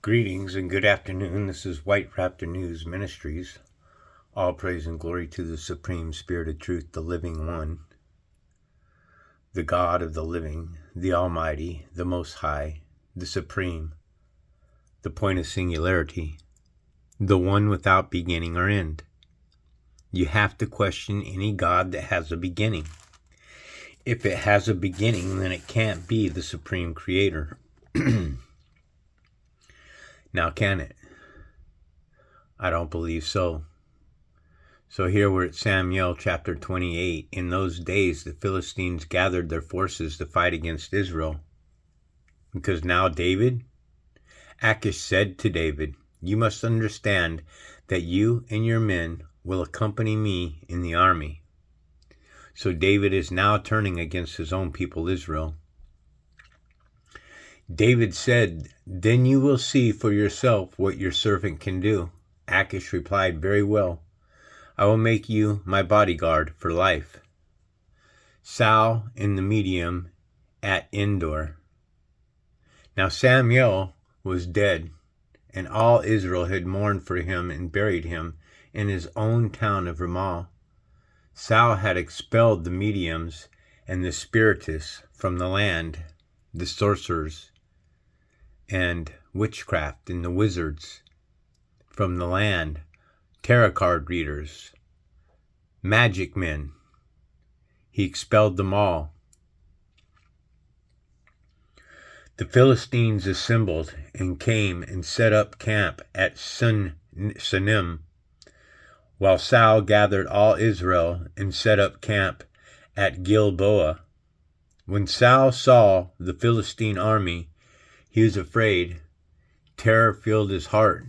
Greetings and good afternoon. This is White Raptor News Ministries. All praise and glory to the Supreme Spirit of Truth, the Living One, the God of the living, the Almighty, the Most High, the Supreme, the point of singularity, the one without beginning or end. You have to question any God that has a beginning. If it has a beginning, then it can't be the Supreme Creator. Now, can it? I don't believe so. So here we're at Samuel chapter 28. In those days, the Philistines gathered their forces to fight against Israel. Because now Achish said to David, "You must understand that you and your men will accompany me in the army." So David is now turning against his own people Israel. David said, "Then you will see for yourself what your servant can do." Achish replied, "Very well. I will make you my bodyguard for life." Saul in the medium at Endor. Now Samuel was dead, and all Israel had mourned for him and buried him in his own town of Ramah. Saul had expelled the mediums and the spiritists from the land, the sorcerers and witchcraft and the wizards from the land, tarot card readers, magic men. He expelled them all. The Philistines assembled and came and set up camp at Sunem, while Saul gathered all Israel and set up camp at Gilboa. When Saul saw the Philistine army, he was afraid. Terror filled his heart.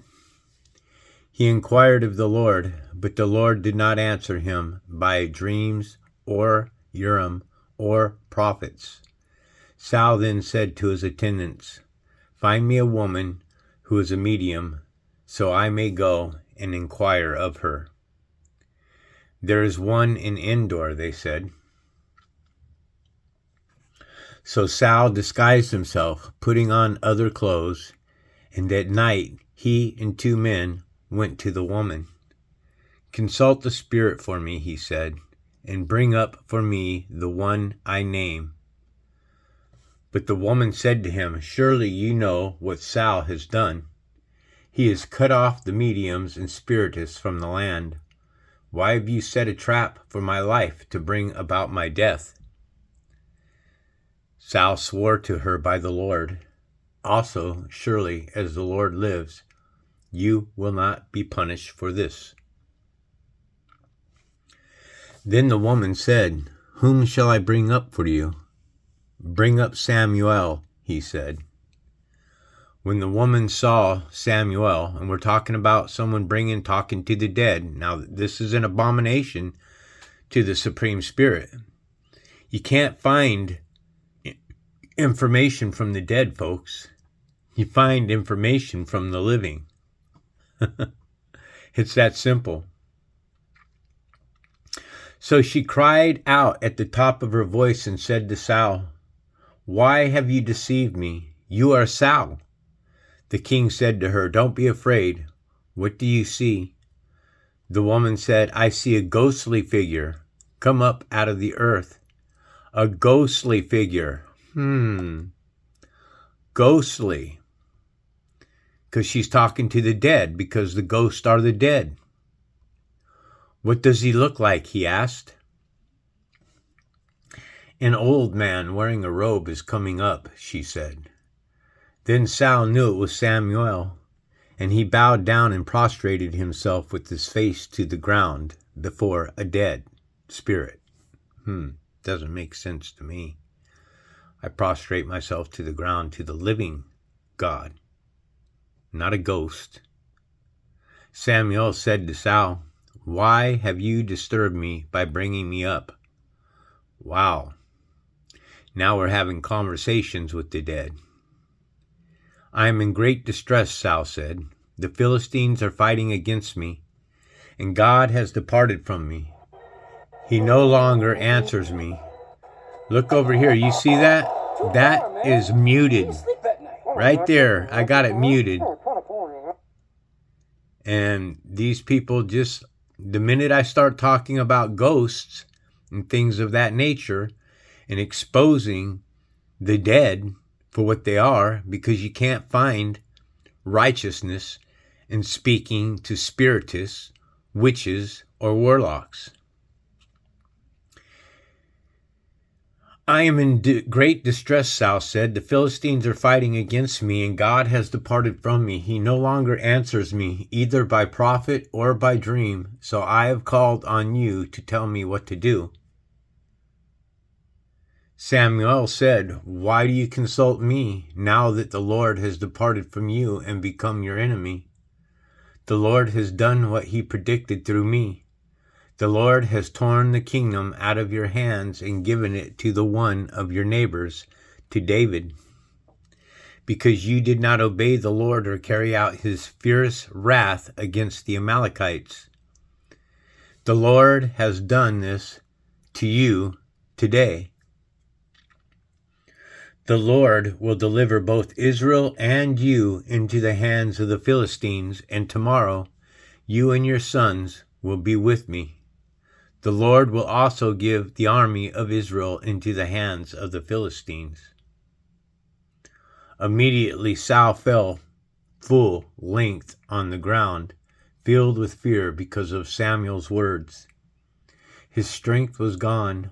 He inquired of the Lord, but the Lord did not answer him by dreams or Urim or prophets. Saul then said to his attendants, "Find me a woman who is a medium, so I may go and inquire of her." "There is one in Endor," they said. So Saul disguised himself, putting on other clothes, and at night he and 2 men went to the woman. "Consult the spirit for me," he said, "and bring up for me the one I name." But the woman said to him, "Surely you know what Saul has done. He has cut off the mediums and spiritists from the land. Why have you set a trap for my life to bring about my death?" Saul swore to her by the Lord, "Also, surely as the Lord lives, you will not be punished for this." Then the woman said, "Whom shall I bring up for you?" "Bring up Samuel," he said. When the woman saw Samuel, and we're talking about someone talking to the dead. Now, this is an abomination to the Supreme Spirit. You can't find information from the dead, folks. You find information from the living. It's that simple. So she cried out at the top of her voice and said to Saul, "Why have you deceived me? You are Saul." The king said to her, "Don't be afraid. What do you see?" The woman said, "I see a ghostly figure come up out of the earth." A ghostly figure. Ghostly. Because she's talking to the dead, because the ghosts are the dead. "What does he look like?" he asked. "An old man wearing a robe is coming up," she said. Then Saul knew it was Samuel, and he bowed down and prostrated himself with his face to the ground before a dead spirit. Doesn't make sense to me. I prostrate myself to the ground to the living God, not a ghost. Samuel said to Saul, "Why have you disturbed me by bringing me up?" Wow. Now we're having conversations with the dead. "I am in great distress," Saul said. "The Philistines are fighting against me, and God has departed from me. He no longer answers me. Look over here. You see that? That is muted. Right there. I got it muted. And these people just, the minute I start talking about ghosts and things of that nature and exposing the dead for what they are, because you can't find righteousness in speaking to spiritists, witches, or warlocks. I am in great distress, Saul said. The Philistines are fighting against me, and God has departed from me. He no longer answers me, either by prophet or by dream, so I have called on you to tell me what to do. Samuel said, Why do you consult me, now that the Lord has departed from you and become your enemy? The Lord has done what he predicted through me. The Lord has torn the kingdom out of your hands and given it to the one of your neighbors, to David. Because you did not obey the Lord or carry out his fierce wrath against the Amalekites. The Lord has done this to you today. The Lord will deliver both Israel and you into the hands of the Philistines, and tomorrow you and your sons will be with me. The Lord will also give the army of Israel into the hands of the Philistines. Immediately Saul fell full length on the ground, filled with fear because of Samuel's words. His strength was gone,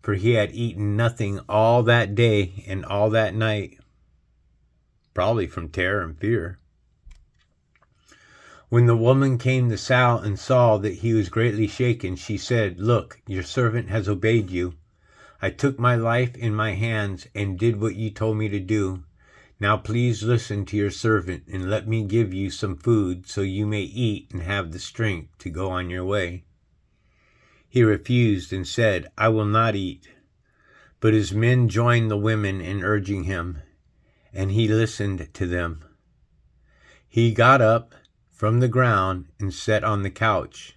for he had eaten nothing all that day and all that night, probably from terror and fear. When the woman came to Saul and saw that he was greatly shaken, she said, Look, your servant has obeyed you. I took my life in my hands and did what you told me to do. Now please listen to your servant and let me give you some food so you may eat and have the strength to go on your way. He refused and said, I will not eat. But his men joined the women in urging him, and he listened to them. He got up from the ground and sat on the couch.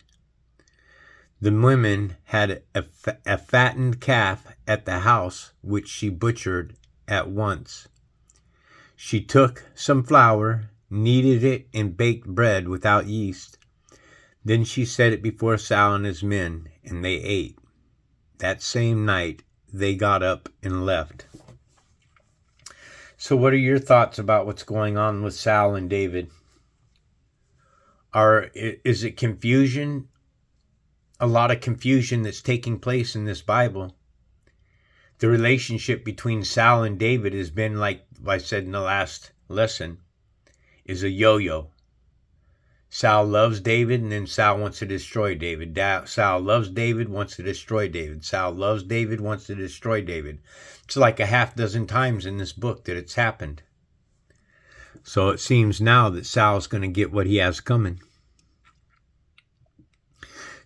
The women had a fattened calf at the house, which she butchered at once. She took some flour, kneaded it, and baked bread without yeast. Then she set it before Saul and his men, and they ate. That same night, they got up and left. So what are your thoughts about what's going on with Saul and David? Is it confusion? A lot of confusion that's taking place in this Bible. The relationship between Saul and David has been, like I said in the last lesson, is a yo-yo. Saul loves David, and then Saul wants to destroy David. Saul loves David, wants to destroy David. Saul loves David, wants to destroy David. It's like a half dozen times in this book that it's happened. So it seems now that Saul's going to get what he has coming.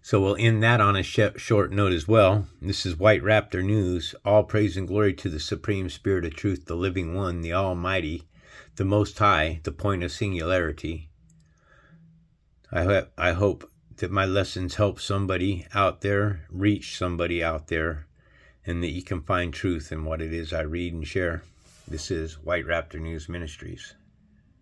So we'll end that on a short note as well. This is White Raptor News. All praise and glory to the Supreme Spirit of Truth, the Living One, the Almighty, the Most High, the point of singularity. I hope that my lessons help somebody out there, reach somebody out there, and that you can find truth in what it is I read and share. This is White Raptor News Ministries.